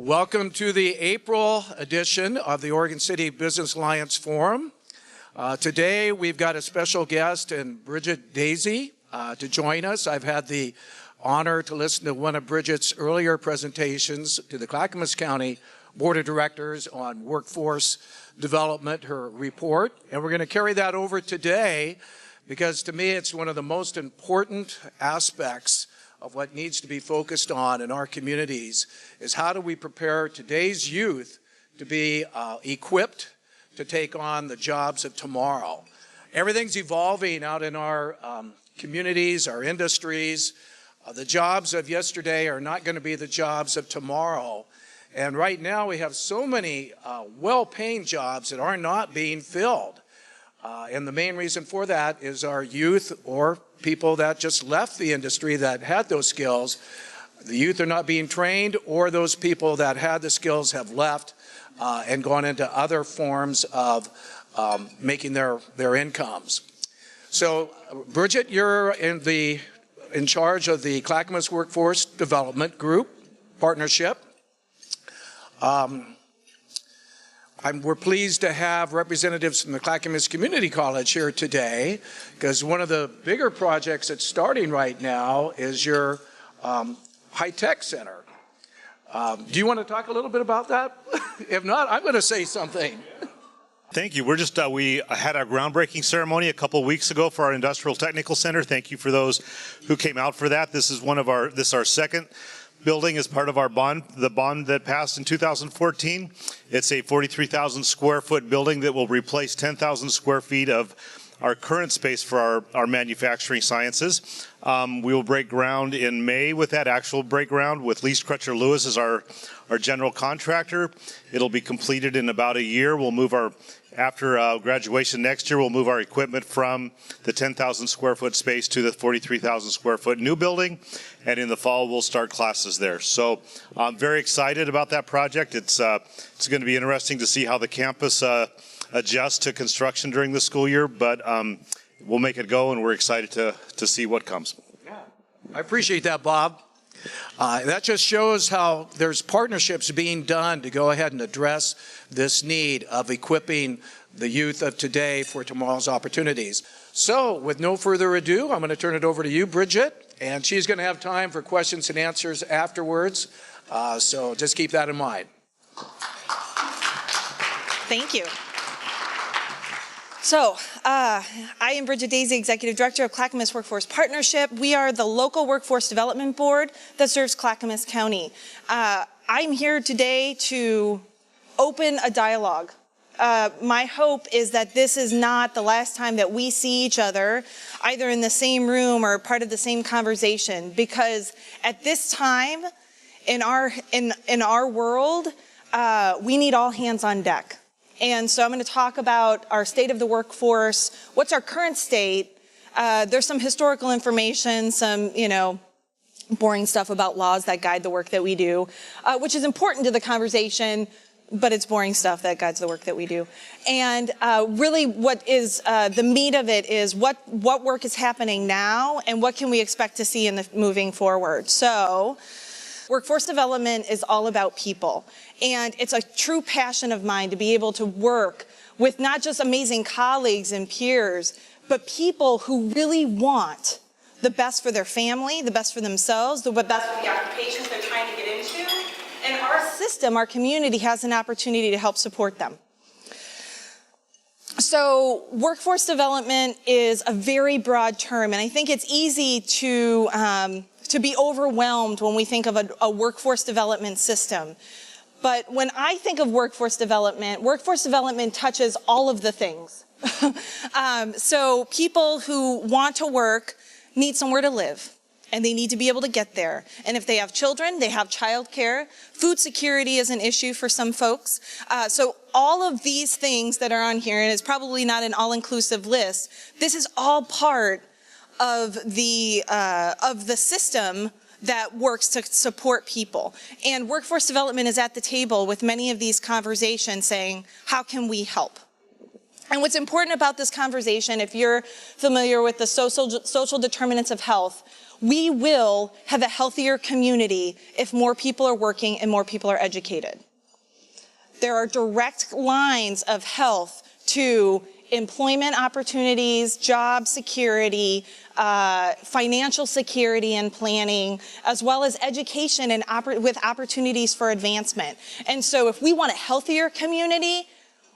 Welcome to the April edition of the Oregon City Business Alliance Forum. Today we've got a special guest in Bridget Daisy to join us. I've had the honor to listen to one of Bridget's earlier presentations to the Clackamas County Board of Directors on workforce development, her report, and we're going to carry that over today because to me it's one of the most important aspects of what needs to be focused on in our communities is how do we prepare today's youth to be equipped to take on the jobs of tomorrow. Everything's evolving out in our communities, our industries. The jobs of yesterday are not going to be the jobs of tomorrow. And right now we have so many well-paying jobs that are not being filled. And the main reason for that is our youth or people that just left the industry that had those skills. The youth are not being trained, or those people that had the skills have left and gone into other forms of making their incomes. So, Bridget, you're in charge of the Clackamas Workforce Development Group Partnership. We're pleased to have representatives from the Clackamas Community College here today because one of the bigger projects that's starting right now is your high-tech center. Do you want to talk a little bit about that? If not, I'm going to say something. Thank you. We had our groundbreaking ceremony a couple weeks ago for our Industrial Technical Center. Thank you for those who came out for that. This is our second building as part of our bond, the bond that passed in 2014. It's a 43,000 square foot building that will replace 10,000 square feet of our current space for our manufacturing sciences. We will break ground in May with that actual break ground with Lease Crutcher Lewis as our general contractor. It'll be completed in about a year. We'll move after graduation next year, we'll move our equipment from the 10,000 square foot space to the 43,000 square foot new building. And in the fall, we'll start classes there. So I'm very excited about that project. It's going to be interesting to see how the campus adjusts to construction during the school year, but we'll make it go, and we're excited to see what comes. Yeah, I appreciate that, Bob. That just shows how there's partnerships being done to go ahead and address this need of equipping the youth of today for tomorrow's opportunities. So with no further ado, I'm going to turn it over to you, Bridget, and she's going to have time for questions and answers afterwards. So just keep that in mind. Thank you. So, I am Bridget Daisy, Executive Director of Clackamas Workforce Partnership. We are the local workforce development board that serves Clackamas County. I'm here today to open a dialogue. My hope is that this is not the last time that we see each other, either in the same room or part of the same conversation, because at this time in our world, we need all hands on deck. And so I'm going to talk about our state of the workforce. What's our current state? There's some historical information, some, boring stuff about laws that guide the work that we do, which is important to the conversation, but it's boring stuff that guides the work that we do. And really what is the meat of it is what work is happening now and what can we expect to see moving forward. So workforce development is all about people. And it's a true passion of mine to be able to work with not just amazing colleagues and peers, but people who really want the best for their family, the best for themselves, the best for the occupations they're trying to get into. And our system, our community has an opportunity to help support them. So workforce development is a very broad term, and I think it's easy to be overwhelmed when we think of a workforce development system. But when I think of workforce development touches all of the things. So people who want to work need somewhere to live, and they need to be able to get there. And if they have children, they have childcare. Food security is an issue for some folks. So all of these things that are on here, and it's probably not an all-inclusive list, this is all part of the system that works to support people. And workforce development is at the table with many of these conversations saying, how can we help? And what's important about this conversation, if you're familiar with the social determinants of health, we will have a healthier community if more people are working and more people are educated. There are direct lines of health to employment opportunities, job security, financial security and planning, as well as education and with opportunities for advancement. And so if we want a healthier community,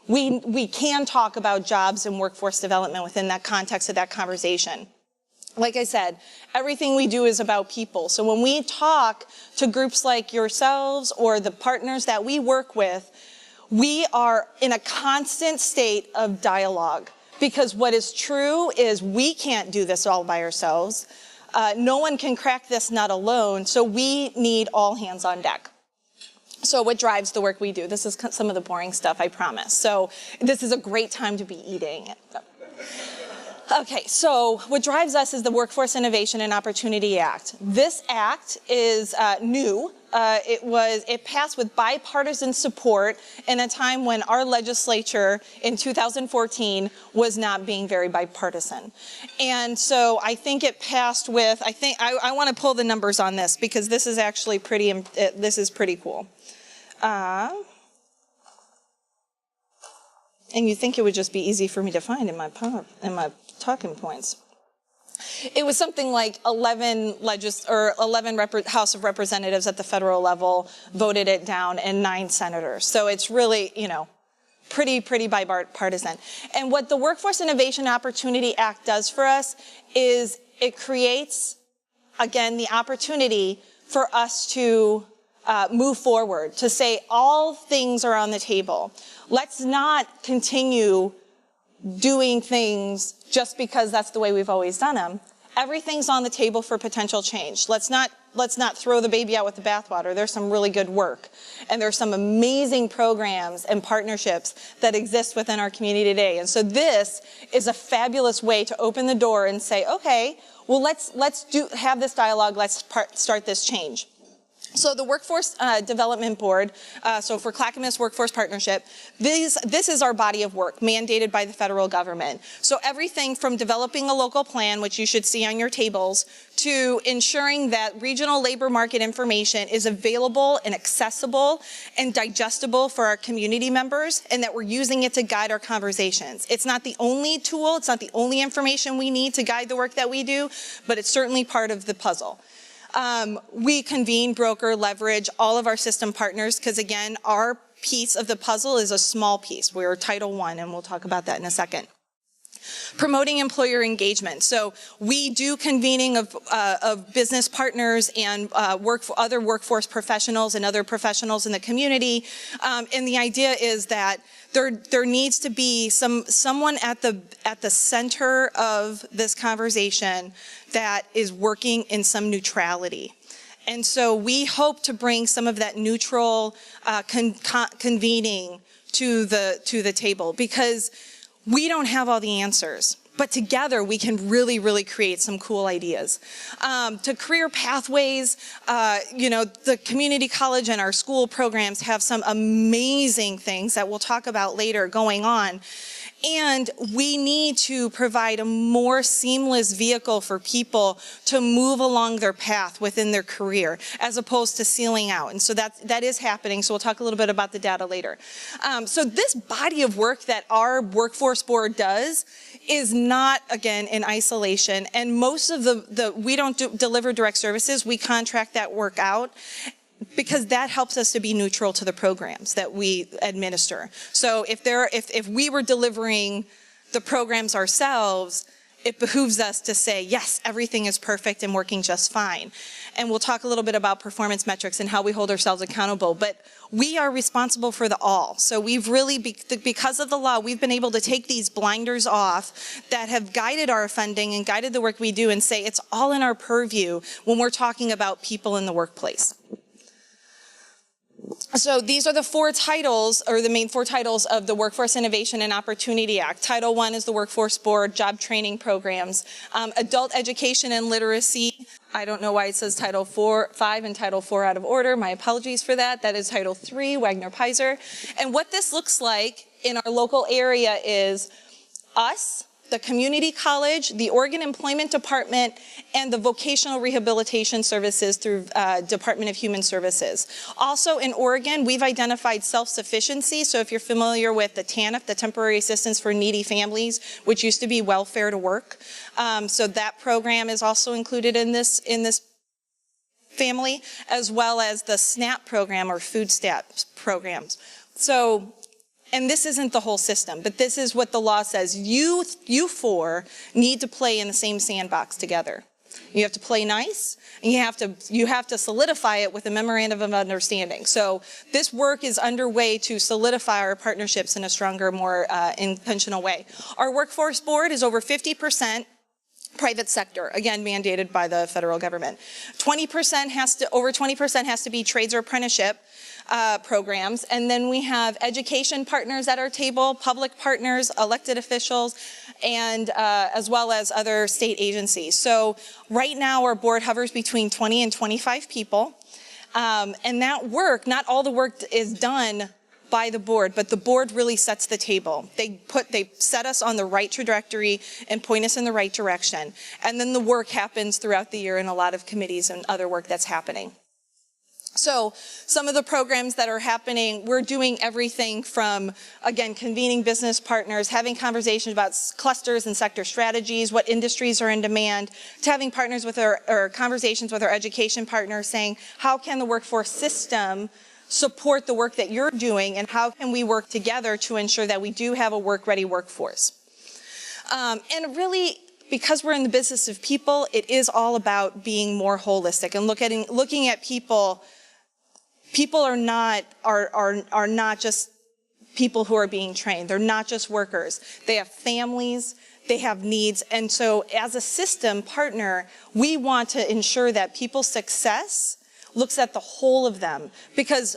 we can talk about jobs and workforce development within that context of that conversation. Like I said, everything we do is about people. So when we talk to groups like yourselves or the partners that we work with, we are in a constant state of dialogue, because what is true is we can't do this all by ourselves. No one can crack this nut alone, so we need all hands on deck. So what drives the work we do? This is some of the boring stuff, I promise. So this is a great time to be eating. Okay, so what drives us is the Workforce Innovation and Opportunity Act. This act is new. It passed with bipartisan support in a time when our legislature in 2014 was not being very bipartisan. And so I think it passed with, I want to pull the numbers on this because this is actually pretty cool. And you think it would just be easy for me to find in my talking points. It was something like 11 House of Representatives at the federal level voted it down and 9 senators. So it's really, pretty bipartisan. And what the Workforce Innovation Opportunity Act does for us is it creates, again, the opportunity for us to move forward, to say all things are on the table. Let's not continue doing things just because that's the way we've always done them. Everything's on the table for potential change. Let's not throw the baby out with the bathwater. There's some really good work, and there's some amazing programs and partnerships that exist within our community today. And so this is a fabulous way to open the door and say, okay, well, let's have this dialogue. Let's start this change. So the Workforce Development Board, so for Clackamas Workforce Partnership, this is our body of work mandated by the federal government. So everything from developing a local plan, which you should see on your tables, to ensuring that regional labor market information is available and accessible and digestible for our community members, and that we're using it to guide our conversations. It's not the only tool, it's not the only information we need to guide the work that we do, but it's certainly part of the puzzle. We convene, broker, leverage all of our system partners because, again, our piece of the puzzle is a small piece. We're Title I, and we'll talk about that in a second. Promoting employer engagement. So we do convening of business partners and other workforce professionals and other professionals in the community. And the idea is that there needs to be someone at the center of this conversation that is working in some neutrality. And so we hope to bring some of that neutral convening to the table, because we don't have all the answers, but together we can really, really create some cool ideas. To career pathways, the community college and our school programs have some amazing things that we'll talk about later going on. And we need to provide a more seamless vehicle for people to move along their path within their career, as opposed to sealing out. And so that is happening. So we'll talk a little bit about the data later. So this body of work that our workforce board does is not, again, in isolation. And most of we don't deliver direct services. We contract that work out, because that helps us to be neutral to the programs that we administer. So if we were delivering the programs ourselves, it behooves us to say, yes, everything is perfect and working just fine. And we'll talk a little bit about performance metrics and how we hold ourselves accountable. But we are responsible for the all. So we've really, because of the law, we've been able to take these blinders off that have guided our funding and guided the work we do and say it's all in our purview when we're talking about people in the workplace. So these are the 4 titles, or the main 4 titles of the Workforce Innovation and Opportunity Act. Title I is the Workforce Board, job training programs. Adult education and literacy. I don't know why it says Title 5 and Title 4 out of order. My apologies for that. That is Title 3, Wagner-Peiser. And what this looks like in our local area is us, the community college, the Oregon Employment Department, and the Vocational Rehabilitation Services through Department of Human Services. Also in Oregon, we've identified self-sufficiency. So if you're familiar with the TANF, the Temporary Assistance for Needy Families, which used to be Welfare to Work. So that program is also included in this family, as well as the SNAP program or food stamps programs. So, and this isn't the whole system, but this is what the law says. You four need to play in the same sandbox together. You have to play nice, and you have to solidify it with a memorandum of understanding. So this work is underway to solidify our partnerships in a stronger, more intentional way. Our workforce board is over 50% private sector, again mandated by the federal government. Over 20% has to be trades or apprenticeship programs, and then we have education partners at our table, public partners, elected officials, and as well as other state agencies. So right now our board hovers between 20 and 25 people, and that work, not all the work is done by the board, but the board really sets the table. They set us on the right trajectory and point us in the right direction. And then the work happens throughout the year in a lot of committees and other work that's happening. So some of the programs that are happening, we're doing everything from, again, convening business partners, having conversations about clusters and sector strategies, what industries are in demand, to having partners with or conversations with our education partners saying, how can the workforce system support the work that you're doing, and how can we work together to ensure that we do have a work-ready workforce? And really, because we're in the business of people, it is all about being more holistic and looking at people. People are not just people who are being trained. They're not just workers. They have families, they have needs, and so as a system partner, we want to ensure that people's success looks at the whole of them, because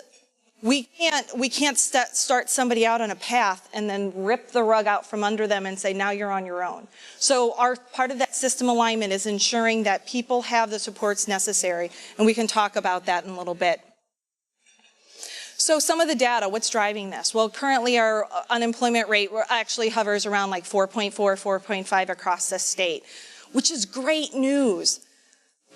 we can't start somebody out on a path and then rip the rug out from under them and say, now you're on your own. So part of that system alignment is ensuring that people have the supports necessary, and we can talk about that in a little bit. So some of the data, what's driving this? Well, currently our unemployment rate actually hovers around like 4.4, 4.5 across the state, which is great news.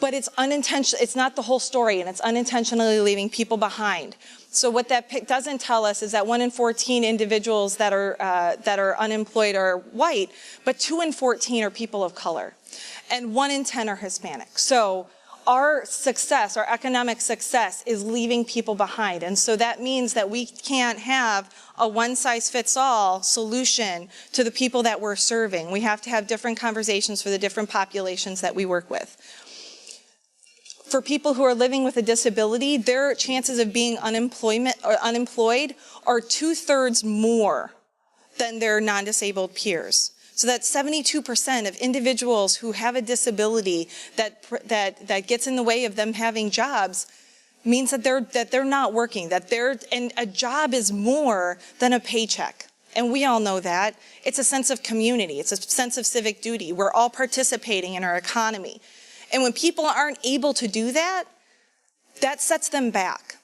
But it's unintentional, it's not the whole story, and it's unintentionally leaving people behind. So what that doesn't tell us is that 1 in 14 individuals that are unemployed are white, but 2 in 14 are people of color, and 1 in 10 are Hispanic. So our success, our economic success, is leaving people behind, and so that means that we can't have a one-size-fits-all solution to the people that we're serving. We have to have different conversations for the different populations that we work with. For people who are living with a disability, their chances of being unemployed are 2/3 more than their non-disabled peers. So that's 72% of individuals who have a disability that gets in the way of them having jobs means that they're not working, and a job is more than a paycheck. And we all know that. It's a sense of community. It's a sense of civic duty. We're all participating in our economy. And when people aren't able to do that, that sets them back.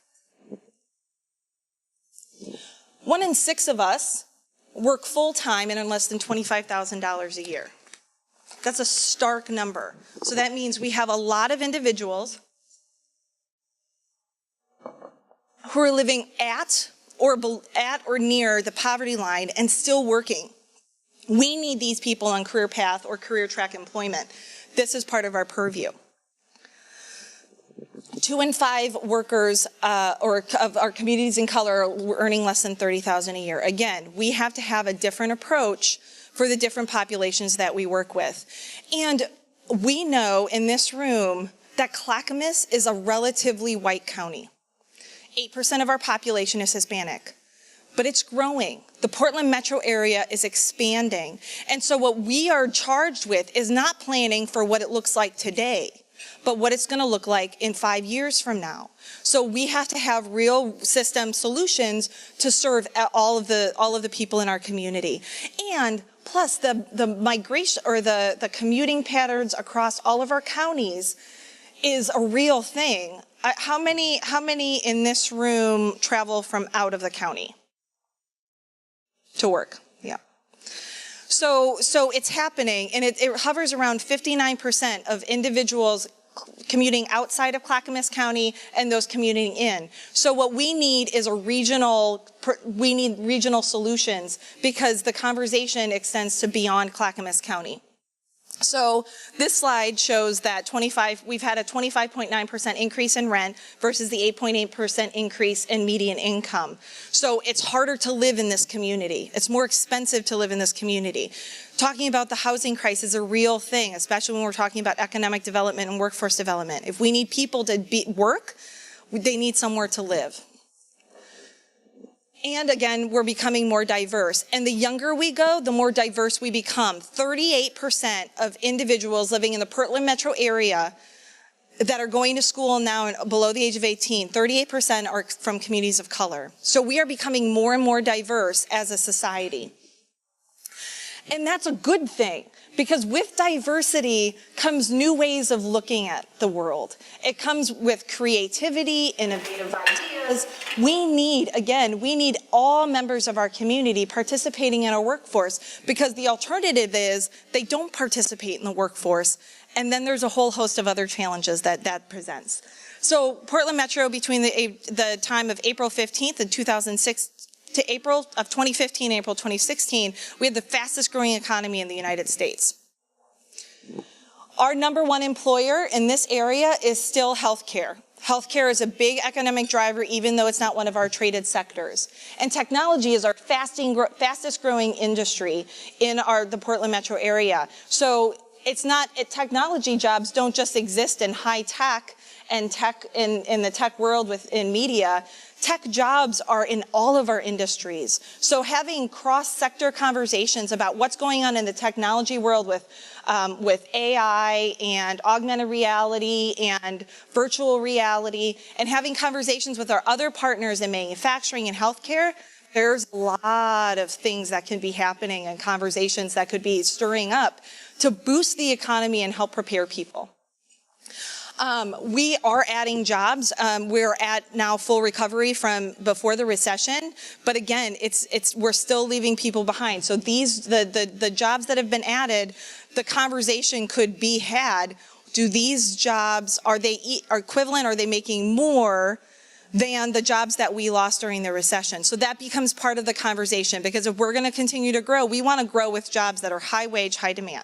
1 in 6 of us work full-time and earn less than $25,000 a year. That's a stark number. So that means we have a lot of individuals who are living at or near the poverty line and still working. We need these people on career path or career track employment. This is part of our purview. 2 in 5 workers of our communities in color are earning less than $30,000 a year. Again, we have to have a different approach for the different populations that we work with. And we know in this room that Clackamas is a relatively white county. 8% of our population is Hispanic, but it's growing. The Portland metro area is expanding. And so what we are charged with is not planning for what it looks like today, but what it's going to look like in 5 years from now. So we have to have real system solutions to serve all of the people in our community. And plus the migration or the commuting patterns across all of our counties is a real thing. How many in this room travel from out of the county to work? Yeah. So it's happening, and it hovers around 59% of individuals commuting outside of Clackamas County and those commuting in. So what we need is regional solutions, because the conversation extends to beyond Clackamas County. So this slide shows that we've had a 25.9% increase in rent versus the 8.8% increase in median income. So it's harder to live in this community. It's more expensive to live in this community. Talking about the housing crisis is a real thing, especially when we're talking about economic development and workforce development. If we need people to work, they need somewhere to live. And again, we're becoming more diverse. And the younger we go, the more diverse we become. 38% of individuals living in the Portland metro area that are going to school now and below the age of 18, 38% are from communities of color. So we are becoming more and more diverse as a society. And that's a good thing, because with diversity comes new ways of looking at the world. It comes with creativity, innovative ideas. We need all members of our community participating in our workforce, because the alternative is they don't participate in the workforce, and then there's a whole host of other challenges that presents. So Portland Metro, between the time of April 15th and 2006 to April of 2015, April 2016, we had the fastest growing economy in the United States. Our #1 employer in this area is still healthcare. Healthcare is a big economic driver, even though it's not one of our traded sectors. And technology is our fastest growing industry in the Portland metro area. So technology jobs don't just exist in high tech and in the tech world within media. Tech jobs are in all of our industries. So having cross-sector conversations about what's going on in the technology world with AI and augmented reality and virtual reality, and having conversations with our other partners in manufacturing and healthcare, there's a lot of things that can be happening and conversations that could be stirring up to boost the economy and help prepare people. We are adding jobs. We're at now full recovery from before the recession, but again, we're still leaving people behind. So the jobs that have been added, the conversation could be had. Do these jobs, are equivalent? Are they making more than the jobs that we lost during the recession? So that becomes part of the conversation, because if we're going to continue to grow, we want to grow with jobs that are high wage, high demand.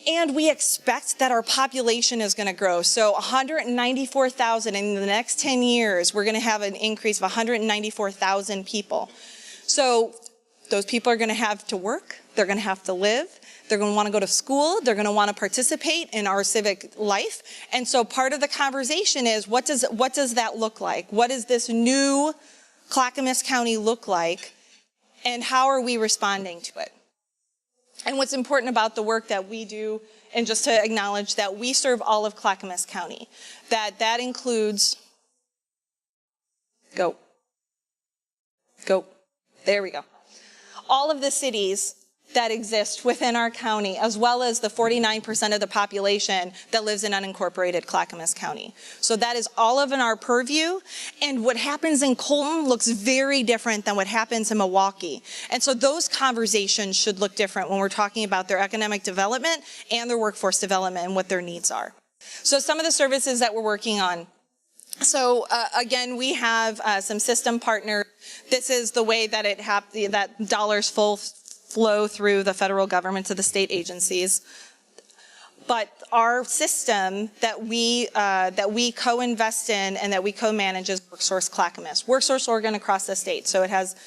And we expect that our population is going to grow. So 194,000 in the next 10 years, we're going to have an increase of 194,000 people. So those people are going to have to work. They're going to have to live. They're going to want to go to school. They're going to want to participate in our civic life. And so part of the conversation is, what does that look like? What does this new Clackamas County look like? And how are we responding to it? And what's important about the work that we do, and just to acknowledge that we serve all of Clackamas County, that includes, there we go, all of the cities that exist within our county, as well as the 49% of the population that lives in unincorporated Clackamas County. So that is all of in our purview, and what happens in Colton looks very different than what happens in Milwaukee. And so those conversations should look different when we're talking about their economic development and their workforce development and what their needs are. So some of the services that we're working on. So again, we have some system partners. This is the way that that dollars flow through the federal government to the state agencies. But our system that we co-invest in and that we co-manage is WorkSource Clackamas. WorkSource Oregon across the state. So it has,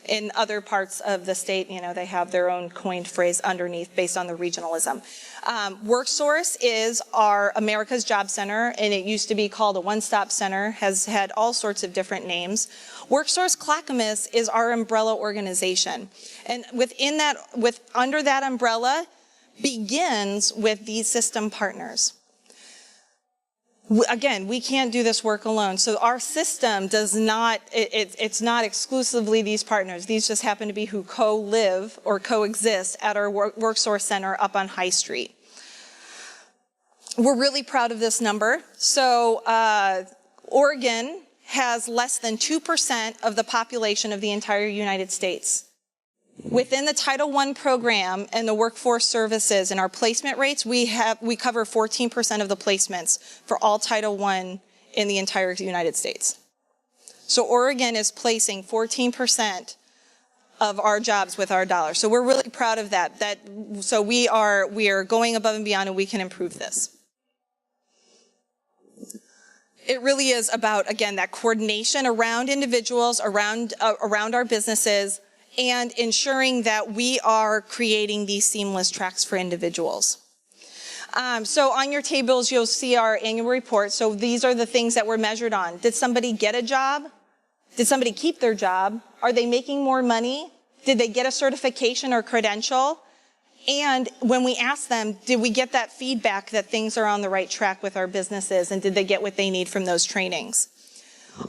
in other parts of the state, they have their own coined phrase underneath based on the regionalism. WorkSource is our America's Job Center, and it used to be called a one-stop center, has had all sorts of different names. WorkSource Clackamas is our umbrella organization. And under that umbrella begins with these system partners. Again, we can't do this work alone. So our system does not, it's not exclusively these partners. These just happen to be who co-live or coexist at our WorkSource Center up on High Street. We're really proud of this number. So Oregon has less than 2% of the population of the entire United States. Within the Title I program and the workforce services and our placement rates, we cover 14% of the placements for all Title I in the entire United States. So Oregon is placing 14% of our jobs with our dollars. So we're really proud of that. So we are going above and beyond, and we can improve this. It really is about, again, that coordination around individuals, around our businesses, and ensuring that we are creating these seamless tracks for individuals. So on your tables, you'll see our annual report. So these are the things that we're measured on. Did somebody get a job? Did somebody keep their job? Are they making more money? Did they get a certification or credential? And when we ask them, did we get that feedback that things are on the right track with our businesses, and did they get what they need from those trainings?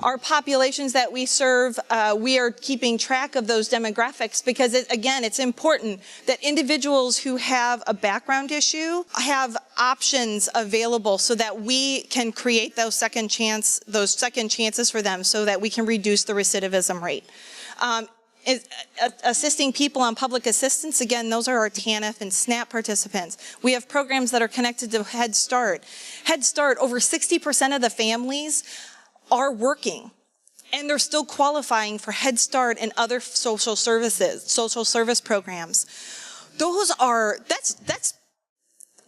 Our populations that we serve, we are keeping track of those demographics because, it's important that individuals who have a background issue have options available so that we can create those second chances for them so that we can reduce the recidivism rate. Assisting people on public assistance, again, those are our TANF and SNAP participants. We have programs that are connected to Head Start. Head Start, over 60% of the families are working, and they're still qualifying for Head Start and other social service programs. That's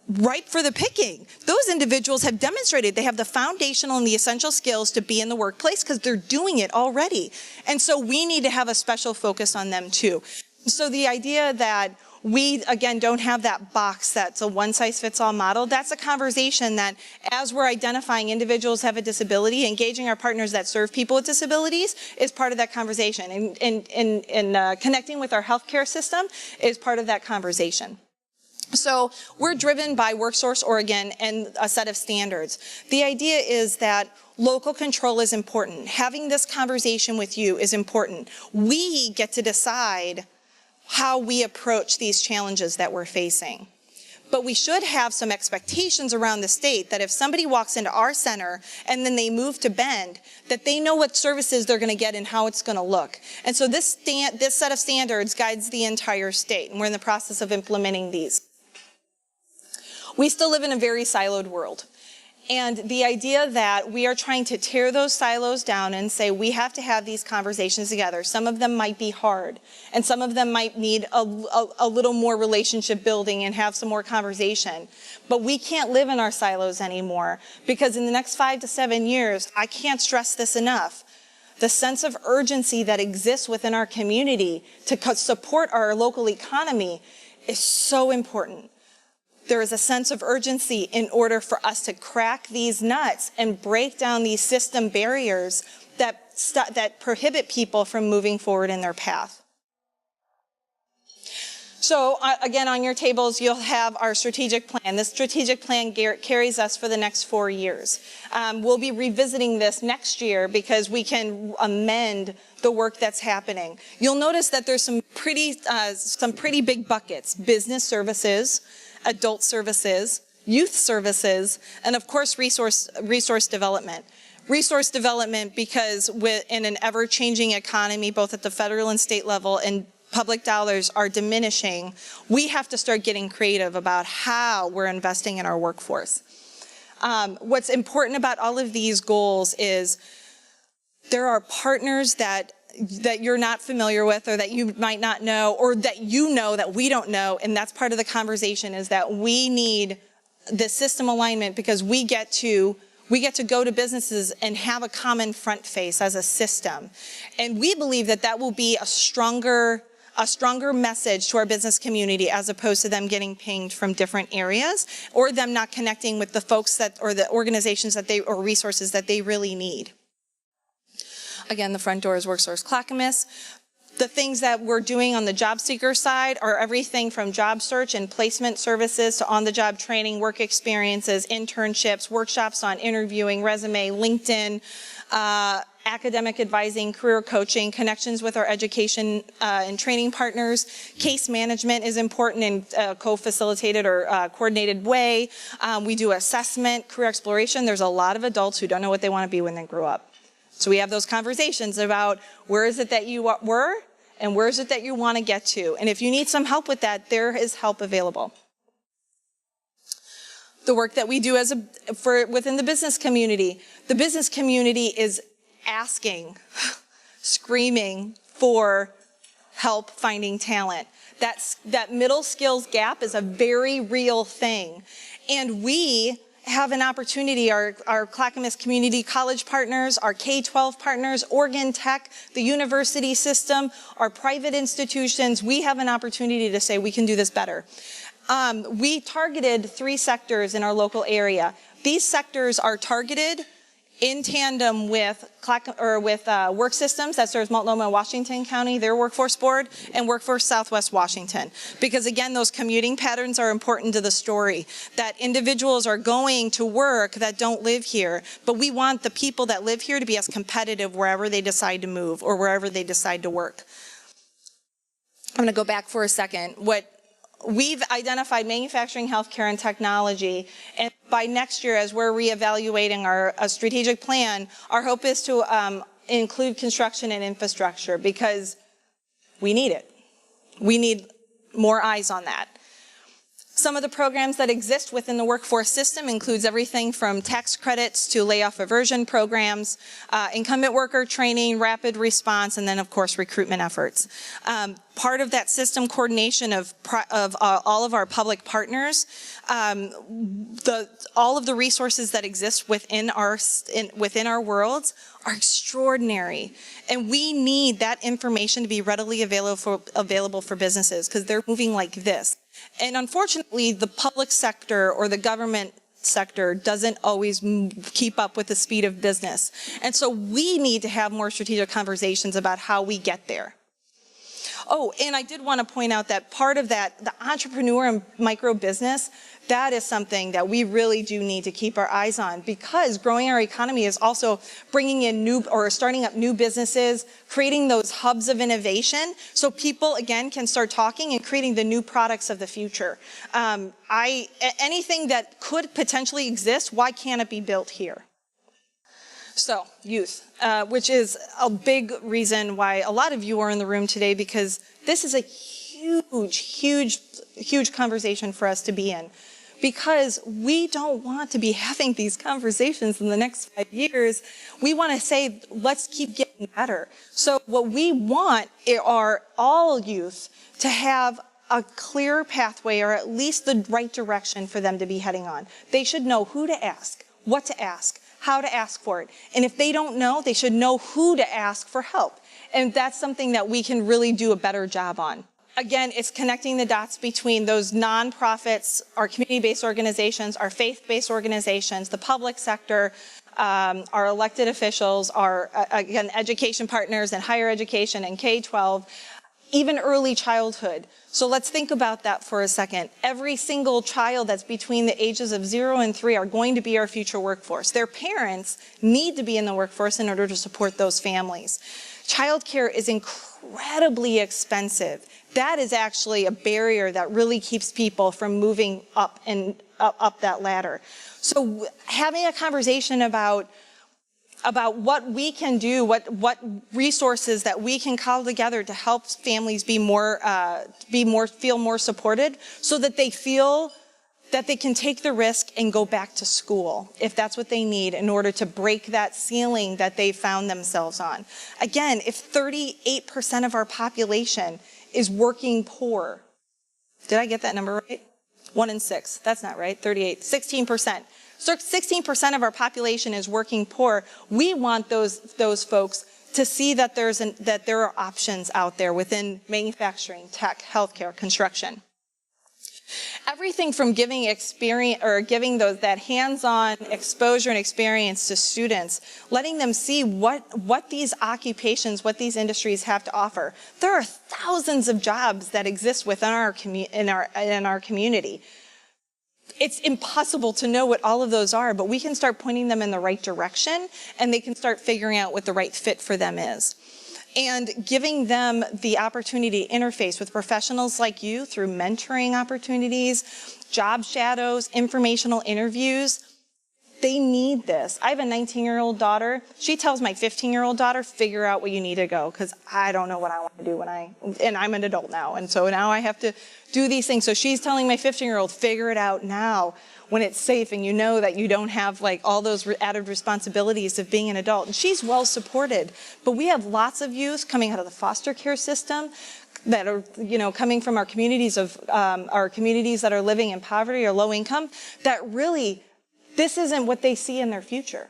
ripe for the picking. Those individuals have demonstrated they have the foundational and the essential skills to be in the workplace because they're doing it already. And so we need to have a special focus on them too. So the idea that we, again, don't have that box that's a one-size-fits-all model, that's a conversation that as we're identifying individuals who have a disability, engaging our partners that serve people with disabilities is part of that conversation. And connecting with our healthcare system is part of that conversation. So we're driven by WorkSource Oregon and a set of standards. The idea is that local control is important. Having this conversation with you is important. We get to decide how we approach these challenges that we're facing. But we should have some expectations around the state that if somebody walks into our center and then they move to Bend, that they know what services they're going to get and how it's going to look. And so this set of standards guides the entire state, and we're in the process of implementing these. We still live in a very siloed world. And the idea that we are trying to tear those silos down and say we have to have these conversations together. Some of them might be hard, and some of them might need a little more relationship building and have some more conversation. But we can't live in our silos anymore, because in the next 5 to 7 years, I can't stress this enough, the sense of urgency that exists within our community to support our local economy is so important. There is a sense of urgency in order for us to crack these nuts and break down these system barriers that prohibit people from moving forward in their path. So again, on your tables, you'll have our strategic plan. This strategic plan carries us for the next 4 years. We'll be revisiting this next year because we can amend the work that's happening. You'll notice that there's some pretty big buckets: business services, adult services, youth services, and of course resource development. Resource development because in an ever-changing economy, both at the federal and state level, and public dollars are diminishing, we have to start getting creative about how we're investing in our workforce. What's important about all of these goals is there are partners that you're not familiar with, or that you might not know, or that you know that we don't know, and that's part of the conversation, is that we need the system alignment because we get to go to businesses and have a common front face as a system. And we believe that will be a stronger message to our business community, as opposed to them getting pinged from different areas, or them not connecting with the folks or the organizations or resources that they really need. Again, the front door is WorkSource Clackamas. The things that we're doing on the job seeker side are everything from job search and placement services to on-the-job training, work experiences, internships, workshops on interviewing, resume, LinkedIn, academic advising, career coaching, connections with our education and training partners. Case management is important in a co-facilitated or coordinated way. We do assessment, career exploration. There's a lot of adults who don't know what they want to be when they grow up. So we have those conversations about where is it that you were and where is it that you want to get to. And if you need some help with that, there is help available. The work that we do within the business community is asking, screaming for help finding talent. That middle skills gap is a very real thing. And we have an opportunity, our Clackamas Community College partners, our K-12 partners, Oregon Tech, the university system, our private institutions, we have an opportunity to say we can do this better. We targeted 3 sectors in our local area. These sectors are targeted in tandem with Work Systems that serves Multnomah and Washington County, their workforce board, and Workforce Southwest Washington. Because again, those commuting patterns are important to the story, that individuals are going to work that don't live here, but we want the people that live here to be as competitive wherever they decide to move or wherever they decide to work. I'm gonna go back for a second. We've identified manufacturing, healthcare, and technology, and by next year, as we're reevaluating our strategic plan, our hope is to include construction and infrastructure because we need it. We need more eyes on that. Some of the programs that exist within the workforce system includes everything from tax credits to layoff aversion programs, incumbent worker training, rapid response, and then of course recruitment efforts. Part of that system coordination of all of our public partners, all of the resources that exist within our worlds are extraordinary, and we need that information to be readily available for businesses because they're moving like this. And unfortunately, the public sector or the government sector doesn't always keep up with the speed of business. And so we need to have more strategic conversations about how we get there. Oh, and I did want to point out that part of that, the entrepreneur and micro business, that is something that we really do need to keep our eyes on because growing our economy is also bringing in starting up new businesses, creating those hubs of innovation so people, again, can start talking and creating the new products of the future. Anything that could potentially exist, why can't it be built here? So, youth, which is a big reason why a lot of you are in the room today because this is a huge conversation for us to be in. Because we don't want to be having these conversations in the next 5 years. We want to say, let's keep getting better. So what we want are all youth to have a clear pathway or at least the right direction for them to be heading on. They should know who to ask, what to ask, how to ask for it. And if they don't know, they should know who to ask for help. And that's something that we can really do a better job on. Again, it's connecting the dots between those nonprofits, our community-based organizations, our faith-based organizations, the public sector, our elected officials, our, again, education partners and higher education and K-12, even early childhood. So let's think about that for a second. Every single child that's between the ages of 0 and 3 are going to be our future workforce. Their parents need to be in the workforce in order to support those families. Childcare is incredibly expensive. That is actually a barrier that really keeps people from moving up that ladder. So having a conversation about what we can do, what resources that we can call together to help families feel more supported, so that they feel that they can take the risk and go back to school if that's what they need in order to break that ceiling that they found themselves on. Again, if 38% of our population is working poor, did I get that number right? 1 in 6, that's not right, 38, 16%. So 16% of our population is working poor. We want those folks to see that there are options out there within manufacturing, tech, healthcare, construction. Everything from giving experience or giving that hands-on exposure and experience to students, letting them see what these occupations, what these industries have to offer. There are thousands of jobs that exist within our community. It's impossible to know what all of those are, but we can start pointing them in the right direction, and they can start figuring out what the right fit for them is. And giving them the opportunity to interface with professionals like you through mentoring opportunities, job shadows, informational interviews, They need this. I have a 19-year-old daughter. She tells my 15-year-old daughter, figure out where you need to go, because I don't know what I want to do and I'm an adult now. And so now I have to do these things. So she's telling my 15-year-old, figure it out now when it's safe and you know that you don't have like all those added responsibilities of being an adult. And she's well supported. But we have lots of youth coming out of the foster care system that are, coming from our communities that are living in poverty or low income, that really, this isn't what they see in their future.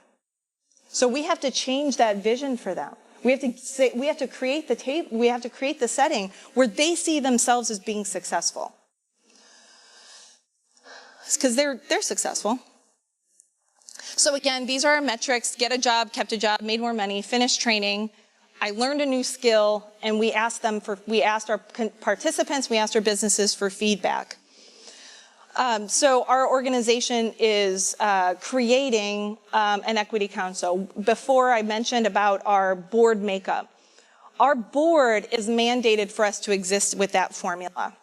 So we have to change that vision for them. We have to create the setting where they see themselves as being successful. Because they're successful. So again, these are our metrics: get a job, kept a job, made more money, finished training. I learned a new skill, and we asked our participants, we asked our businesses for feedback. So our organization is creating an equity council. Before I mentioned about our board makeup. Our board is mandated for us to exist with that formula.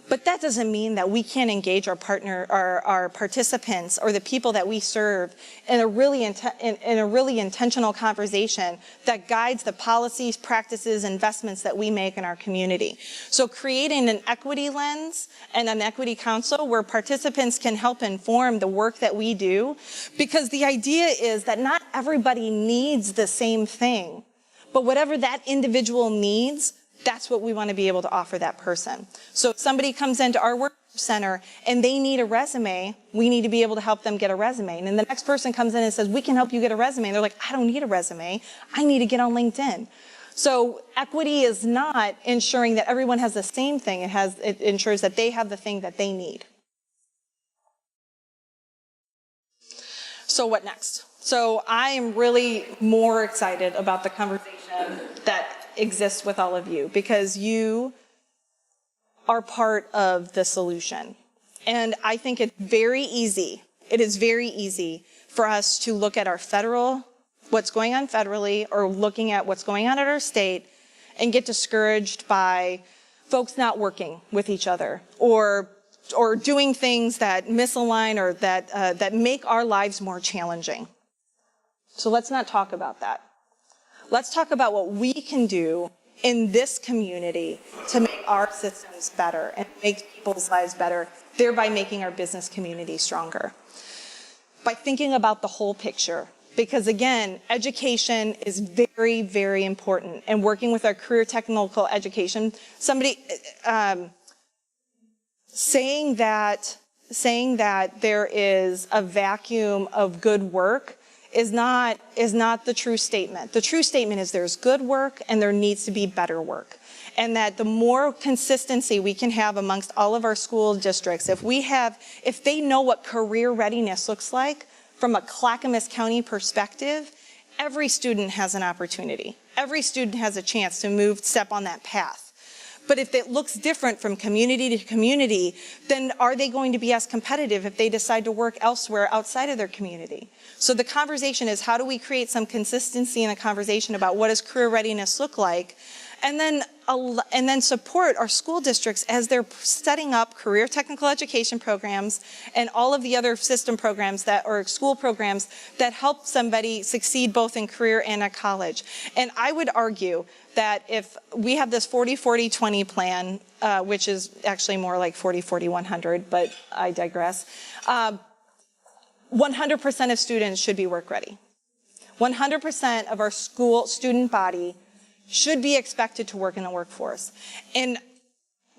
But that doesn't mean that we can't engage our participants or the people that we serve in a really intentional conversation that guides the policies, practices, investments that we make in our community. So creating an equity lens and an equity council where participants can help inform the work that we do, because the idea is that not everybody needs the same thing, but whatever that individual needs, that's what we want to be able to offer that person. So if somebody comes into our work center and they need a resume, we need to be able to help them get a resume. And then the next person comes in and says, we can help you get a resume. And they're like, I don't need a resume. I need to get on LinkedIn. So equity is not ensuring that everyone has the same thing. It ensures that they have the thing that they need. So what next? So I am really more excited about the conversation that exists with all of you, because you are part of the solution. And I think it's very easy. It is very easy for us to look at what's going on federally, or looking at what's going on at our state, and get discouraged by folks not working with each other, or doing things that misalign, or that make our lives more challenging. So let's not talk about that. Let's talk about what we can do in this community to make our systems better and make people's lives better, thereby making our business community stronger. By thinking about the whole picture, because again, education is very, very important. And working with our career technical education, saying that there is a vacuum of good work is not the true statement. The true statement is there's good work and there needs to be better work. And that the more consistency we can have amongst all of our school districts, if they know what career readiness looks like from a Clackamas County perspective, every student has an opportunity. Every student has a chance to step on that path. But if it looks different from community to community, then are they going to be as competitive if they decide to work elsewhere outside of their community? So the conversation is, how do we create some consistency in the conversation about what does career readiness look like? And then support our school districts as they're setting up career technical education programs and all of the other system programs or school programs that help somebody succeed both in career and at college. And I would argue that if we have this 40-40-20 plan, which is actually more like 40-40-100, but I digress, 100% of students should be work ready. 100% of our school student body should be expected to work in the workforce. And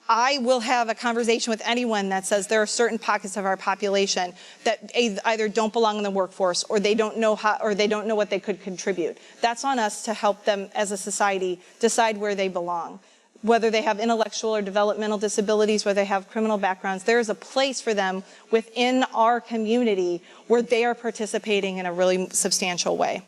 I will have a conversation with anyone that says there are certain pockets of our population that either don't belong in the workforce, or they don't know what they could contribute. That's on us to help them as a society decide where they belong. Whether they have intellectual or developmental disabilities, whether they have criminal backgrounds, there is a place for them within our community where they are participating in a really substantial way.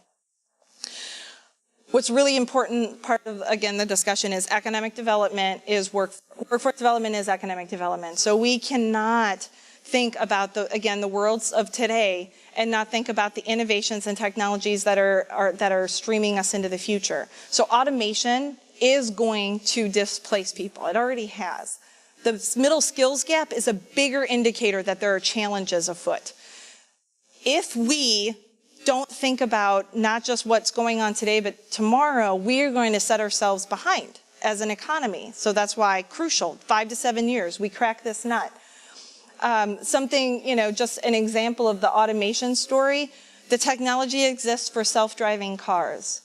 What's really important part of, again, the discussion is economic development is workforce development is economic development. So we cannot think about the worlds of today and not think about the innovations and technologies that are streaming us into the future. So automation is going to displace people. It already has. The middle skills gap is a bigger indicator that there are challenges afoot. if we don't think about not just what's going on today, but tomorrow, we're going to set ourselves behind as an economy. So that's why crucial, 5 to 7 years, we crack this nut. Something, just an example of the automation story, the technology exists for self-driving cars.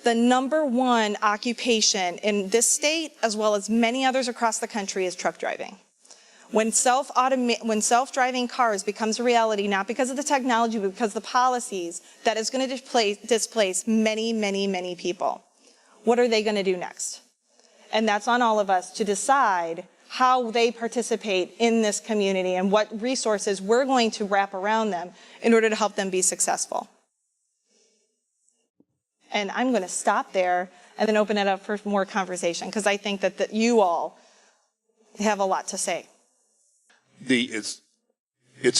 The #1 occupation in this state, as well as many others across the country, is truck driving. When self-driving cars becomes a reality, not because of the technology, but because of the policies, that is going to displace many, many, many people. What are they going to do next? And that's on all of us to decide how they participate in this community and what resources we're going to wrap around them in order to help them be successful. And I'm going to stop there and then open it up for more conversation, because I think that you all have a lot to say. It's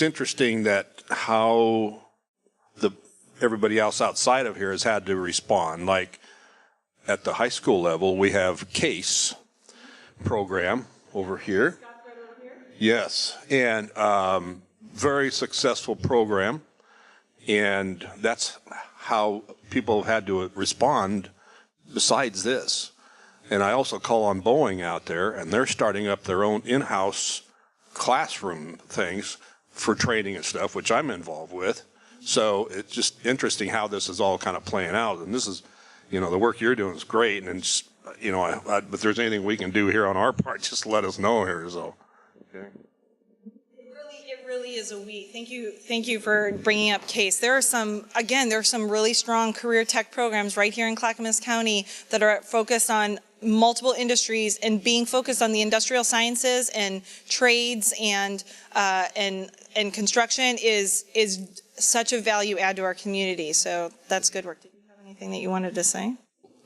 interesting that how everybody else outside of here has had to respond. Like at the high school level, we have CASE program over here. Yes, and very successful program, and that's how people have had to respond besides this. And I also call on Boeing out there, and they're starting up their own in-house classroom things for training and stuff, which I'm involved with. So it's just interesting how this is all kind of playing out. And this is, the work you're doing is great. And just, if there's anything we can do here on our part, just let us know here. So, okay. It really is a we. Thank you for bringing up CASE. There are some really strong career tech programs right here in Clackamas County that are focused on multiple industries, and being focused on the industrial sciences and trades and construction is such a value add to our community. So that's good work. Did you have anything that you wanted to say?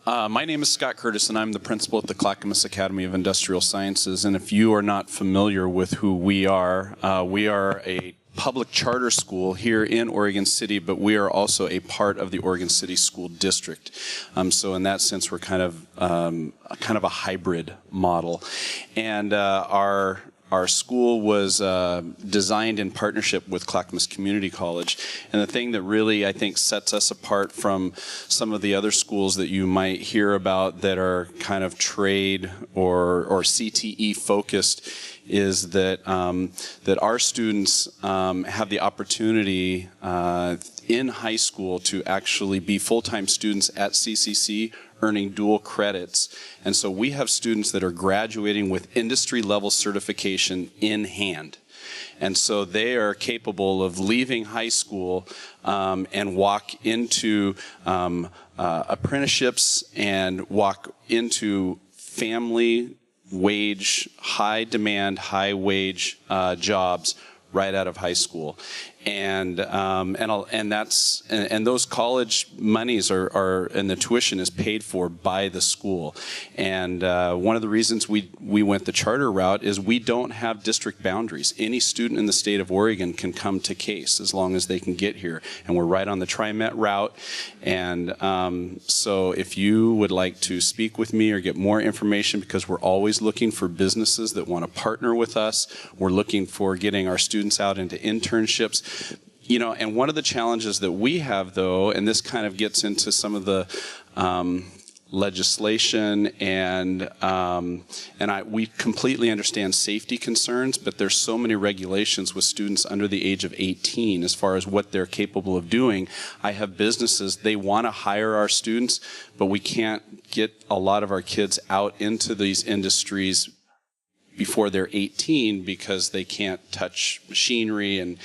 My name is Scott Curtis, and I'm the principal at the Clackamas Academy of Industrial Sciences. And if you are not familiar with who we are a public charter school here in Oregon City, but we are also a part of the Oregon City School District. So in that sense, we're kind of a hybrid model. And our school was designed in partnership with Clackamas Community College. And the thing that really, I think, sets us apart from some of the other schools that you might hear about that are kind of trade or CTE focused is that our students have the opportunity in high school to actually be full-time students at CCC, earning dual credits. And so we have students that are graduating with industry-level certification in hand. And so they are capable of leaving high school and walk into apprenticeships and walk into family wage, high demand, high wage jobs right out of high school. And those college monies are and the tuition is paid for by the school. And one of the reasons we went the charter route is we don't have district boundaries. Any student in the state of Oregon can come to CASE as long as they can get here. And we're right on the TriMet route. And so if you would like to speak with me or get more information, because we're always looking for businesses that want to partner with us, we're looking for getting our students out into internships. And one of the challenges that we have, though, and this kind of gets into some of the legislation, and we completely understand safety concerns, but there's so many regulations with students under the age of 18 as far as what they're capable of doing. I have businesses, they want to hire our students, but we can't get a lot of our kids out into these industries before they're 18 because they can't touch machinery and